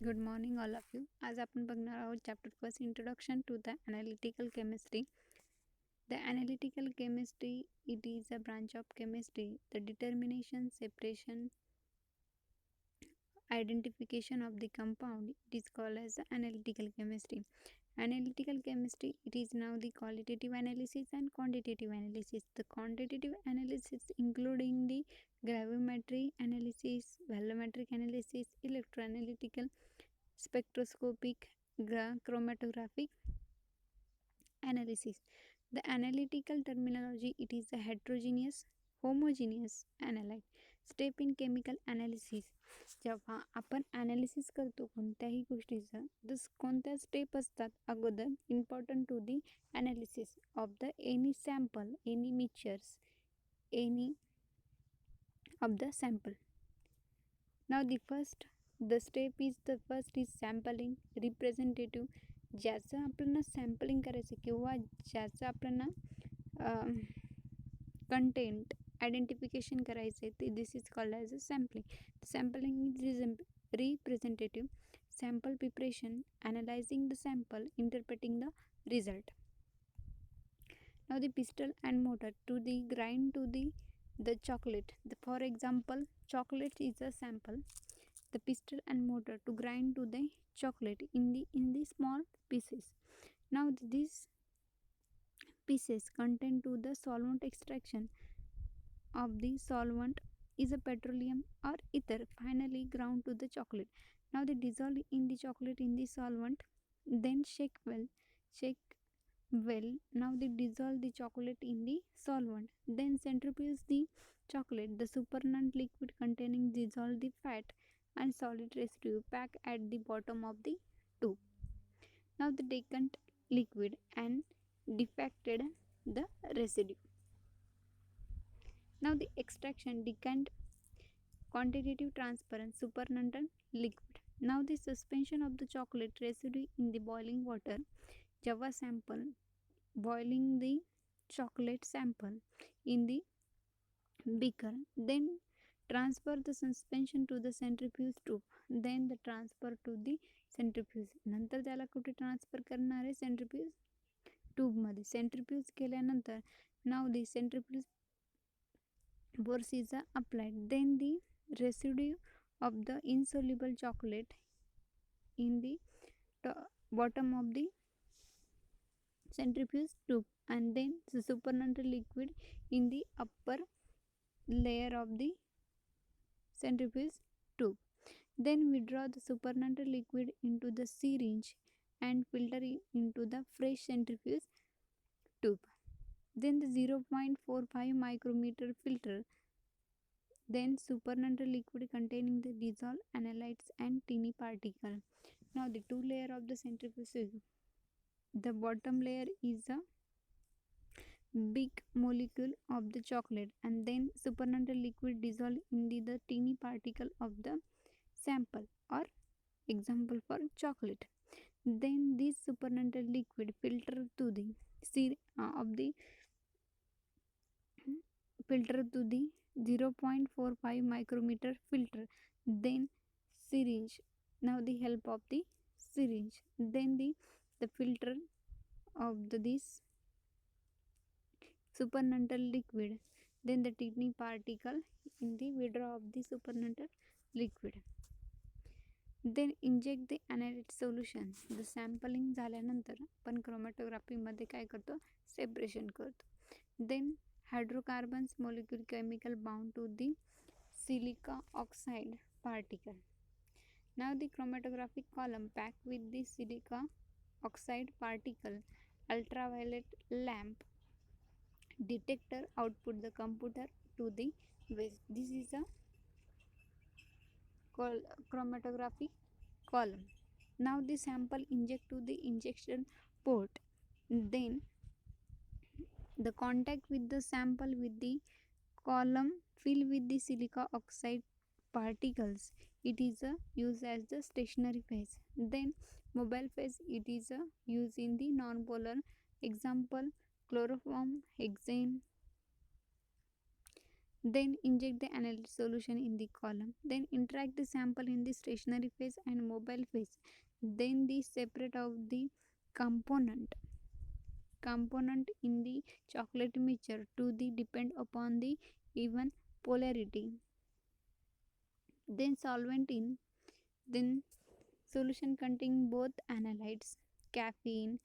Good morning all of you. आज आपण बघणार आहोत chapter first, introduction to the analytical chemistry. The analytical chemistry it is a branch of chemistry. The determination, separation, identification of the compound, it is called as the analytical chemistry. Analytical chemistry, it is now the qualitative analysis and quantitative analysis. The quantitative analysis including the gravimetry analysis, volumetric analysis, electroanalytical, spectroscopic, chromatographic analysis. The analytical terminology, it is a heterogeneous, homogeneous analyte step in chemical analysis. जेव्हा आपण analysis करतो कोणत्याही गोष्टीचं, कोणत्या step असतात अगोदर important to the analysis of the any sample, any mixtures, any of the sample. Now the step is the first is sampling representative. ज्याचं आपल्याला सॅम्पलिंग करायचं किंवा ज्याचं आपल्याला कंटेंट आयडेंटिफिकेशन करायचं आहे ते this is called as a sampling. Sampling is representative. Sample preparation, analysing the sample, interpreting the result. Now the pistol and motor to the grind to the chocolate. For example, chocolate is a sample. The pistol and motor to grind to the chocolate in the small pieces. Now these pieces contain to the solvent extraction of the solvent is a petroleum or ether finally ground to the chocolate. Now they dissolve in the chocolate in the solvent, then shake well. Now they dissolve the chocolate in the solvent, then centrifuge the chocolate. The supernatant liquid containing dissolve the fat and solid residue pack at the bottom of the tube. Now the decant liquid and defected the residue. Now the extraction, decant, quantitative, transparent, supernatant liquid. Now the suspension of the chocolate residue in the boiling water. Java sample, boiling the chocolate sample in the beaker, then transfer the suspension to the centrifuge tube, then the transfer to the centrifuge. नंतर त्याला कुठे transfer करणार आहे? सेंट्रिफ्यूज ट्यूबमध्ये. सेंट्रिफ्यूज केल्यानंतर नाव दी सेंट्रिफ्यूज force is applied, then the residue of the insoluble chocolate in the bottom of the centrifuge tube, and then the supernatant liquid in the upper layer of the centrifuge tube. Then withdraw the supernatant liquid into the syringe and filter it into the fresh centrifuge tube. Then the 0.45 micrometer filter. Then supernatant liquid containing the dissolved analytes and tiny particle. Now the two layer of the centrifuge. The bottom layer is a big molecule of the chocolate, and then supernatant liquid dissolved in the teeny particle of the sample, or example for chocolate. Then this supernatant liquid filter to the filter to the 0.45 micrometer filter, then syringe. Now the help of the syringe, then the filter of this supernatant liquid, then the tiny particle in the withdraw of the supernatant liquid. Then inject the analyte solution. The sampling झाल्यानंतर आपण क्रोमॅटोग्राफीमध्ये काय करतो? Separation करतो. Then hydrocarbons molecule chemical bound to the silica oxide particle. Now the chromatographic column packed with the silica oxide particle, ultraviolet lamp, detector output the computer to the waste. This is a chromatographic column. Now the sample inject to the injection port, then the contact with the sample with the column fill with the silica oxide particles. It is used as the stationary phase. Then mobile phase, it is used in the non-polar. Example, chloroform, hexane. Then inject the analytic solution in the column. Then interact the sample in the stationary phase and mobile phase. Then the separate of the component in the chocolate mixture to the depend upon the even polarity. Then solvent in, then solution containing both analytes, caffeine,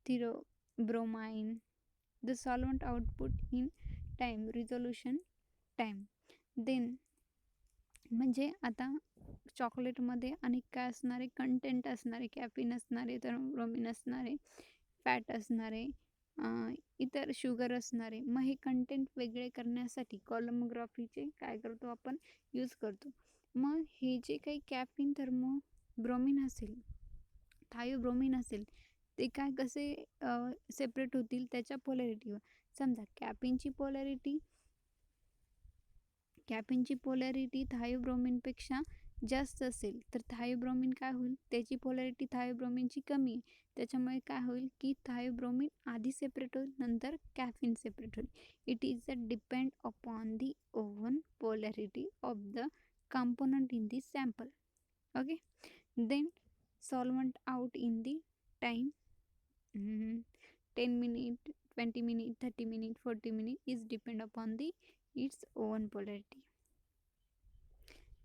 theobromine. The solvent output in time resolution time. Then म्हणजे आता चॉकलेटमध्ये अनेक काय असणारे content असणारे, caffeine असणारे, bromine असणारे, fat असणारे, इतर शुगर असणारे. मग हे कंटेंट वेगळे करण्यासाठी कॉलमोग्राफीचे काय करतो आपण यूज करतो. मग हे जे काही कॅफिन ब्रोमिन असेल, थायोब्रोमिन असेल, ते काय कसे सेपरेट होतील त्याच्या पोलॅरिटीवर. समजा कॅफिनची पोलॅरिटी थायोब्रोमिनपेक्षा जास्त असेल तर थायोब्रोमिन काय होईल, त्याची पोलॅरिटी थायोब्रोमिनची कमी आहे, त्याच्यामुळे काय होईल की थायोब्रोमिन आधी सेपरेट होईल, नंतर कॅफिन सेपरेट होईल. It is a depend upon the oven polarity of the component in the sample. Okay, then solvent out in the time 10 minute, 20 minute, 30 minute, 40 minute is depend upon the its own polarity.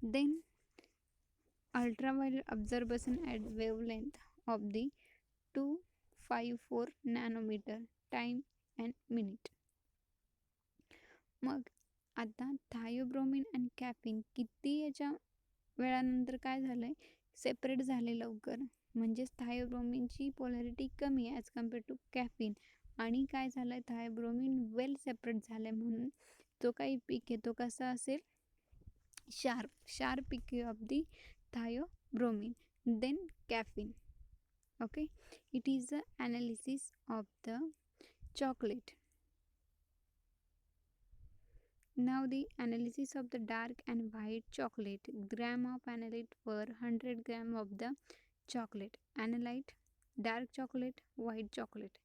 Then ultraviolet absorption at wavelength of the 254 nanometer, time and minute. मग आता थायोब्रोमिन आणि caffeine किती याच्या वेळानंतर काय झालंय, separate झाले लवकर. म्हणजेच थायोब्रोमिनची पोलॅरिटी कमी आहे ॲज कम्पेअर टू कॅफिन. आणि काय झालंय, थायोब्रोमिन वेल सेपरेट झालंय, म्हणून जो काही पीक आहे तो कसा असेल, sharp peak of the theobromine then caffeine. Okay, it is the analysis of the chocolate. Now the analysis of the dark and white chocolate. Gram of analyte per 100 gram of the chocolate. Analyte, dark chocolate, white chocolate.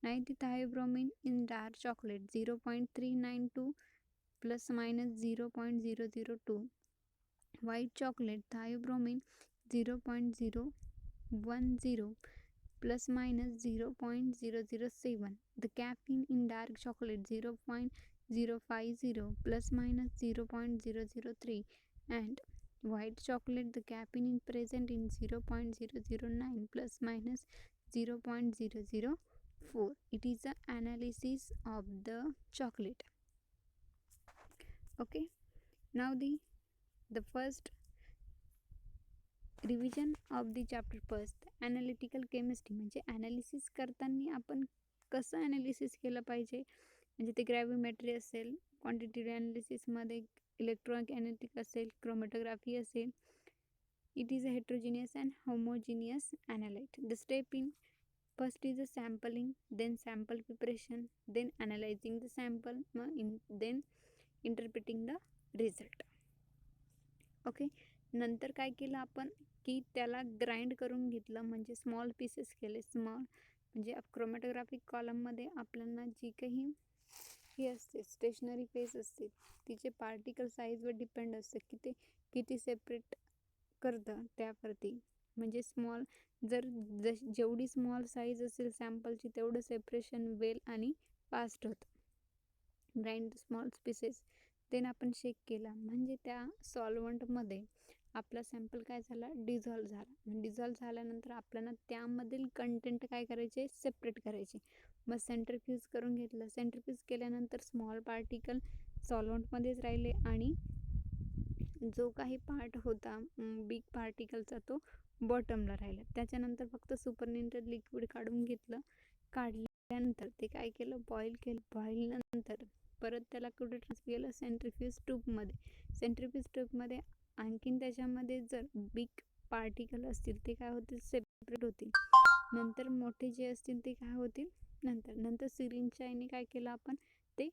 Now the thiobromin in dark chocolate 0.392 plus minus 0.002. White chocolate thiobromin 0.010 plus minus 0.007. The caffeine in dark chocolate 0.050 plus minus 0.003, and white chocolate the caffeine is present in 0.009 plus minus 0.004. It is the analysis of the chocolate. Okay, now the first revision of the chapter first. Analytical chemistry म्हणजे analysis करताना आपण कसं analysis केलं पाहिजे, म्हणजे ते ग्रॅव्हिमेट्री असेल, quantitative ॲनालिसिसमध्ये इलेक्ट्रोकॅनेटिक असेल, क्रोमॅटोग्राफी असेल. It is a heterogeneous and homogeneous analyte. The step in first is a sampling, then sample preparation, then analysing the sample, then interpreting the result. Okay, नंतर काय केलं आपण की त्याला ग्राइंड करून घेतलं, म्हणजे स्मॉल पीसेस केले. म्हणजे क्रोमॅटोग्राफिक कॉलममध्ये आपल्याला जी काही ही असते स्टेशनरी फेस असते, तिचे पार्टिकल साईजवर डिपेंड असतं की ते किती सेपरेट करतं त्यावरती. म्हणजे जेवढी स्मॉल साईज असेल सॅम्पलची तेवढं सेपरेशन वेल आणि फास्ट होतं. ग्राइंड स्मॉल पीसेस, देन आपण शेक केला, म्हणजे त्या सॉल्वंटमध्ये आपला सॅम्पल काय झाला, डिझॉल्व झाला. डिझॉल्व झाल्यानंतर आपल्याला त्यामधील कंटेंट काय करायचे, सेपरेट करायचे. मग सेंट्रीफ्यूज करून घेतलं. सेंट्रीफ्यूज केल्यानंतर स्मॉल पार्टिकल सॉल्वंटमध्येच राहिले आणि जो काही पार्ट होता बिग पार्टिकलचा तो बॉटमला राहिला. त्याच्यानंतर फक्त सुपरनेटेड लिक्विड काढून घेतलं. काढल्यानंतर ते काय केलं, बॉईल केलं. बॉईलनंतर परत त्याला कुठे ट्रान्सफर केलं, सेंट्रीफ्यूज ट्यूबमध्ये. सेंट्रीफ्यूज ट्यूबमध्ये आणखीन त्याच्यामध्ये जर बिग पार्टिकल असतील ते काय होतील, सेपरेट होतील. नंतर मोठे जे असतील ते काय होतील, नंतर सिरिंजच्या याने काय केलं आपण, ते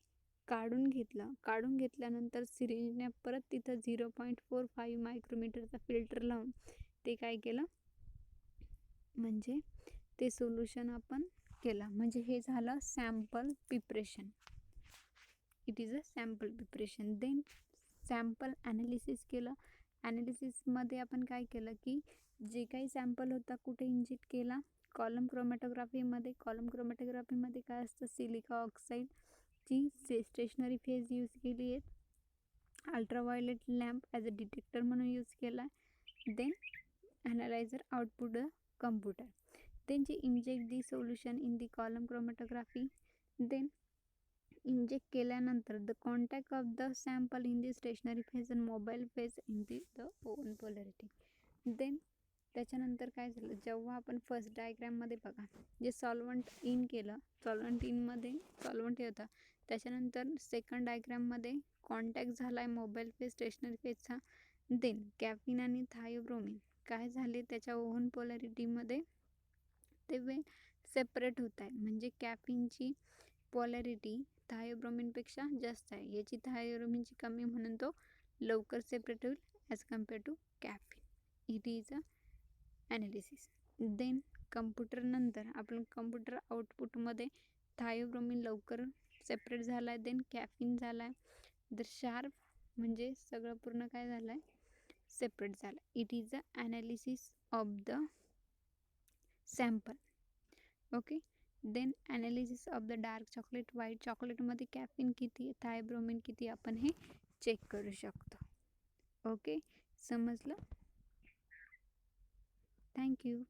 काढून घेतलं. काढून घेतल्यानंतर सिरिंजने परत तिथं 0.45 मायक्रोमीटरचा फिल्टर लावून ते काय केलं, म्हणजे ते सोल्युशन आपण केलं. म्हणजे हे झालं sample preparation. It is a sample preparation. Then sample analysis केलं. ॲनालिसिसमध्ये आपण काय केलं की जे काही सॅम्पल होता कुठे इंजेक्ट केला, कॉलम क्रोमॅटोग्राफीमध्ये. कॉलम क्रोमॅटोग्राफीमध्ये काय असतं, सिलिका ऑक्साईडची स्टेशनरी फेज यूज केली आहे. Ultraviolet lamp as a detector म्हणून यूज केला आहे. Then analyser output the computer. Then जी inject the solution in the column chromatography. Then inject केल्यानंतर the contact of the sample in the stationary phase and mobile phase in the the oven polarity. Then त्याच्यानंतर काय झालं, जेव्हा आपण first डायग्रॅममध्ये बघा जे solvent इन केलं, solvent इनमध्ये solvent हे होतं. त्याच्यानंतर सेकंड डायग्रॅममध्ये कॉन्टॅक्ट झाला आहे मोबाईल फेज स्टेशनरी फेजचा. देन कॅफिन आणि थायोब्रोमिन काय झाले त्याच्या ओव्हन पोलॅरिटीमध्ये ते सेपरेट होत आहे. म्हणजे कॅफिनची पोलॅरिटी थायोब्रोमिनपेक्षा जास्त आहे. याची थायोब्रोमिनची कमी म्हणून तो लवकर सेपरेट होईल as compare to caffeine. It is a analysis. Then computer नंतर आपण कम्प्युटर आउटपुटमध्ये थायोब्रोमिन लवकर सेपरेट झाला आहे. देन कॅफिन झाला आहे. द शार्प म्हणजे सगळं पूर्ण काय झालं आहे, सेपरेट झालं. It is a analysis of the sample. Okay. Then analysis of the dark chocolate, white चॉकलेटमध्ये कॅफिन किती, थायोब्रोमिन किती आपण हे चेक करू शकतो. ओके, समजलं? थँक्यू.